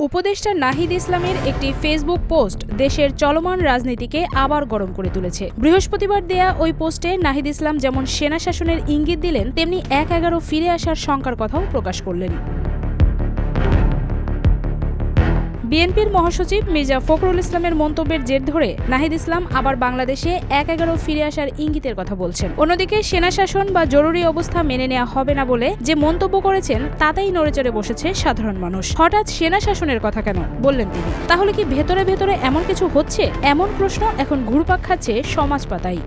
উপদেষ্টা নাহিদ ইসলামের একটি ফেসবুক পোস্ট দেশের চলমান রাজনীতিকে আবার গরম করে তুলেছে। বৃহস্পতিবার দেয়া ওই পোস্টে নাহিদ ইসলাম যেমন সেনা শাসনের ইঙ্গিত দিলেন, তেমনি ১/১১ ফিরে আসার শঙ্কার কথাও প্রকাশ করলেন। বিএনপির মহাসচিব মির্জা ফখরুল ইসলামের মন্তব্যের জের ধরে নাহিদ ইসলাম আবার বাংলাদেশে ১/১১ ফিরে আসার ইঙ্গিতের কথা বলছেন। অন্যদিকে সেনা শাসন বা জরুরি অবস্থা মেনে নেওয়া হবে না বলে যে মন্তব্য করেছেন তাতেই নড়েচড়ে বসেছে সাধারণ মানুষ। হঠাৎ সেনা শাসনের কথা কেন বললেন তিনি? তাহলে কি ভেতরে ভেতরে এমন কিছু হচ্ছে? এমন প্রশ্ন এখন ঘুরপাক খাচ্ছে সমাজ পাতায়।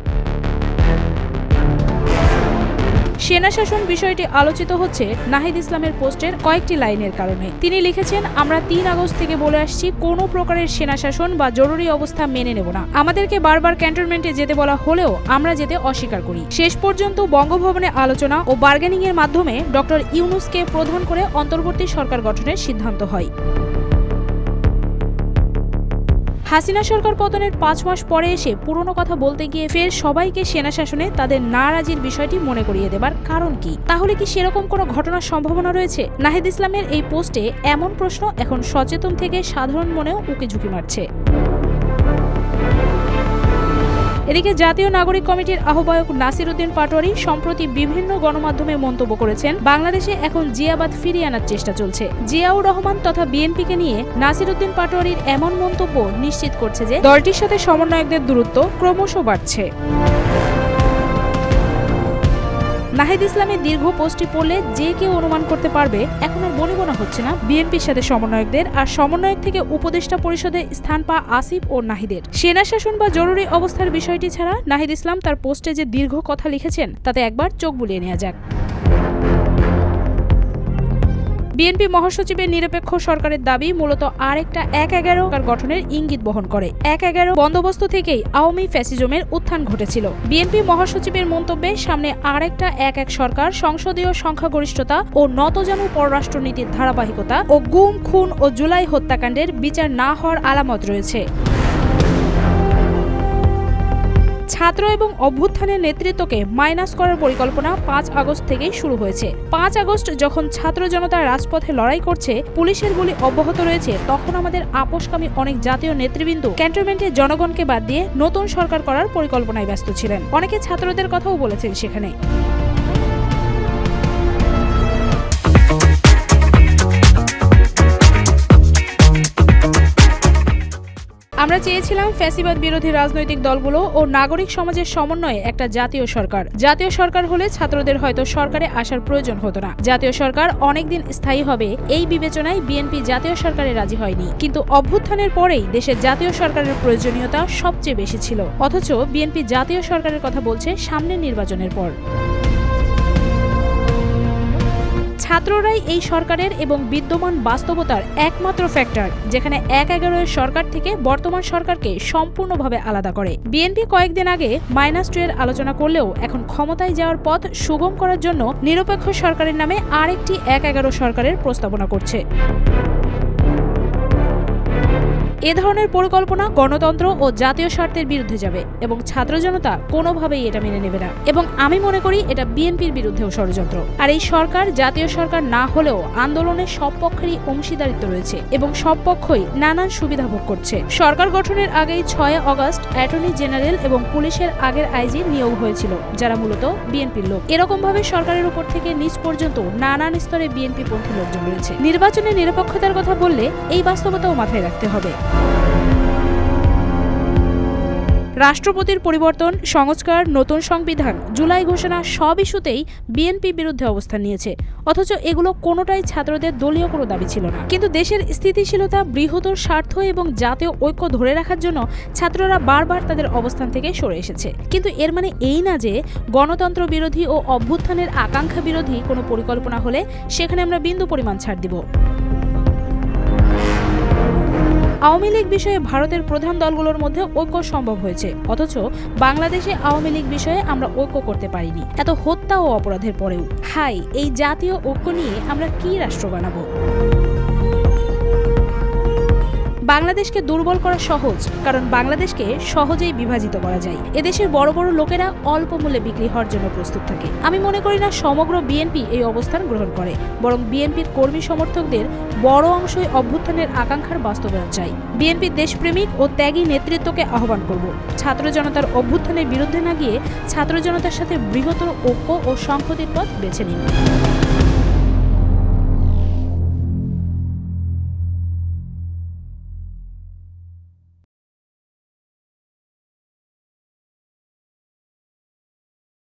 সেনা শাসন বিষয়টি আলোচিত হচ্ছে নাহিদ ইসলামের পোস্টের কয়েকটি লাইনের কারণে। তিনি লিখেছেন, আমরা ৩ আগস্ট থেকে বলে আসছি কোনো প্রকারের সেনা শাসন বা জরুরি অবস্থা মেনে নেব না। আমাদেরকে বারবার ক্যান্টনমেন্টে যেতে বলা হলেও আমরা যেতে অস্বীকার করি। শেষ পর্যন্ত বঙ্গভবনে আলোচনা ও বার্গেনিং এর মাধ্যমে ডক্টর ইউনূসকে প্রধান করে অন্তর্বর্তী সরকার গঠনের সিদ্ধান্ত হয়। হাসিনা সরকার পতনের ৫ মাস পরে এসে পুরনো কথা বলতে গিয়ে ফের সবাইকে সেনা শাসনে তাদের নারাজির বিষয়টি মনে করিয়ে দেবার কারণ কি? তাহলে কি সেরকম কোনো ঘটনার সম্ভাবনা রয়েছে? নাহিদ ইসলামের এই পোস্টে এমন প্রশ্ন এখন সচেতন থেকে সাধারণ মনেও উকিঝুঁকি মারছে। এদিকে জাতীয় নাগরিক কমিটির আহ্বায়ক নাসির উদ্দিন পাটোয়ারি সম্প্রতি বিভিন্ন গণমাধ্যমে মন্তব্য করেছেন, বাংলাদেশে এখন জিয়াবাদ ফিরিয়ে আনার চেষ্টা চলছে। জিয়াউর রহমান তথা বিএনপিকে নিয়ে নাসির উদ্দিন পাটোয়ারির এমন মন্তব্য নিশ্চিত করছে যে দলটির সাথে সমন্বয়কদের দূরত্ব ক্রমশ বাড়ছে। নাহিদ ইসলামের দীর্ঘ পোস্টটি পড়লে যে কেউ অনুমান করতে পারবে এখন আর বনিবনা হচ্ছে না বিএনপির সাথে সমন্বয়কদের, আর সমন্বয়ক থেকে উপদেষ্টা পরিষদে স্থান পাওয়া আসিফ ও নাহিদের। সেনা শাসন বা জরুরি অবস্থার বিষয়টি ছাড়া নাহিদ ইসলাম তার পোস্টে যে দীর্ঘ কথা লিখেছেন তাতে একবার চোখ বুলিয়ে নেওয়া যাক। বিএনপি মহাসচিবের নিরপেক্ষ সরকারের দাবি মূলত আরেকটা ১/১১ গঠনের ইঙ্গিত বহন করে। ১/১১ বন্দোবস্ত থেকেই আওয়ামী ফ্যাসিজমের উত্থান ঘটেছিল। বিএনপি মহাসচিবের মন্তব্যে সামনে আরেকটা ১/১ সরকার, সংসদীয় সংখ্যাগরিষ্ঠতা ও নতজানু পররাষ্ট্রনীতির ধারাবাহিকতা ও গুম, খুন ও জুলাই হত্যাকাণ্ডের বিচার না হওয়ার আলামত রয়েছে। ছাত্র এবং অভ্যুত্থানের নেতৃত্বকে মাইনাস করার পরিকল্পনা ৫ আগস্ট থেকেই শুরু হয়েছে। ৫ আগস্ট যখন ছাত্র জনতা রাজপথে লড়াই করছে, পুলিশের গুলি অব্যাহত রয়েছে, তখন আমাদের আপোষকামী অনেক জাতীয় নেতৃবৃন্দ ক্যান্টনমেন্টে জনগণকে বাদ দিয়ে নতুন সরকার করার পরিকল্পনায় ব্যস্ত ছিলেন। অনেকে ছাত্রদের কথাও বলেছেন সেখানে। আমরা চেয়েছিলাম ফ্যাসিবাদ বিরোধী রাজনৈতিক দলগুলো ও নাগরিক সমাজের সমন্বয়ে একটা জাতীয় সরকার। জাতীয় সরকার হলে ছাত্রদের হয়তো সরকারে আসার প্রয়োজন হতো না। জাতীয় সরকার অনেকদিন স্থায়ী হবে এই বিবেচনায় বিএনপি জাতীয় সরকারে রাজি হয়নি। কিন্তু অভ্যুত্থানের পরেই দেশের জাতীয় সরকারের প্রয়োজনীয়তা সবচেয়ে বেশি ছিল। অথচ বিএনপি জাতীয় সরকারের কথা বলছে সামনের নির্বাচনের পর। ছাত্ররাই এই সরকারের এবং বিদ্যমান বাস্তবতার একমাত্র ফ্যাক্টর, যেখানে ১/১১ সরকার থেকে বর্তমান সরকারকে সম্পূর্ণভাবে আলাদা করে। বিএনপি কয়েকদিন আগে -2 এর আলোচনা করলেও এখন ক্ষমতায় যাওয়ার পথ সুগম করার জন্য নিরপেক্ষ সরকারের নামে আরেকটি ১/১১ সরকারের প্রস্তাবনা করছে। এ ধরনের পরিকল্পনা গণতন্ত্র ও জাতীয় স্বার্থের বিরুদ্ধে যাবে এবং ছাত্র জনতা কোনোভাবেই এটা মেনে নেবে না। এবং আমি মনে করি এটা বিএনপির বিরুদ্ধেও ষড়যন্ত্র। আর এই সরকার জাতীয় সরকার না হলেও আন্দোলনের সব পক্ষেরই অংশীদারিত্ব রয়েছে এবং সব পক্ষই নানান সুবিধা ভোগ করছে। সরকার গঠনের আগেই ৬ আগস্ট অ্যাটর্নি জেনারেল এবং পুলিশের আগের আইজি নিয়োগ হয়েছিল, যারা মূলত বিএনপির লোক। এরকম ভাবে সরকারের উপর থেকে নিচ পর্যন্ত নানান স্তরে বিএনপি পন্থী লোকজন রয়েছে। নির্বাচনের নিরপেক্ষতার কথা বললে এই বাস্তবতাও মাথায় রাখতে হবে। রাষ্ট্রপতির পরিবর্তন, সংস্কার, নতুন সংবিধান, জুলাই ঘোষণা সব ইস্যুতেই বিএনপি বিরুদ্ধে অবস্থান নিয়েছে। অথচ এগুলো কোনোটাই ছাত্রদের দলীয় কোনো দাবি ছিল না। কিন্তু দেশের স্থিতিশীলতা, বৃহত্তর স্বার্থ এবং জাতীয় ঐক্য ধরে রাখার জন্য ছাত্ররা বারবার তাদের অবস্থান থেকে সরে এসেছে। কিন্তু এর মানে এই না যে গণতন্ত্র বিরোধী ও অভ্যুত্থানের আকাঙ্ক্ষা বিরোধী কোনো পরিকল্পনা হলে সেখানে আমরা বিন্দু পরিমাণ ছাড় দিব। আওয়ামী লীগ বিষয়ে ভারতের প্রধান দলগুলোর মধ্যে ঐক্য সম্ভব হয়েছে, অথচ বাংলাদেশে আওয়ামী লীগ বিষয়ে আমরা ঐক্য করতে পারিনি, এত হত্যা ও অপরাধের পরেও। হাই, এই জাতীয় ঐক্য নিয়ে আমরা কি রাষ্ট্র বানাবো? বাংলাদেশকে দুর্বল করা সহজ, কারণ বাংলাদেশকে সহজেই বিভাজিত করা যায়। এদেশের বড় বড় লোকেরা অল্প মূল্যে বিক্রি হওয়ার জন্য প্রস্তুত থাকে। আমি মনে করি না সমগ্র বিএনপি এই অবস্থান গ্রহণ করে, বরং বিএনপির কর্মী সমর্থকদের বড় অংশই অভ্যুত্থানের আকাঙ্ক্ষার বাস্তবায়ন চাই। বিএনপির দেশপ্রেমিক ও ত্যাগী নেতৃত্বকে আহ্বান করব, ছাত্র জনতার অভ্যুত্থানের বিরুদ্ধে না গিয়ে ছাত্র জনতার সাথে বৃহত্তর ঐক্য ও সংহতির পথ বেছে নিন।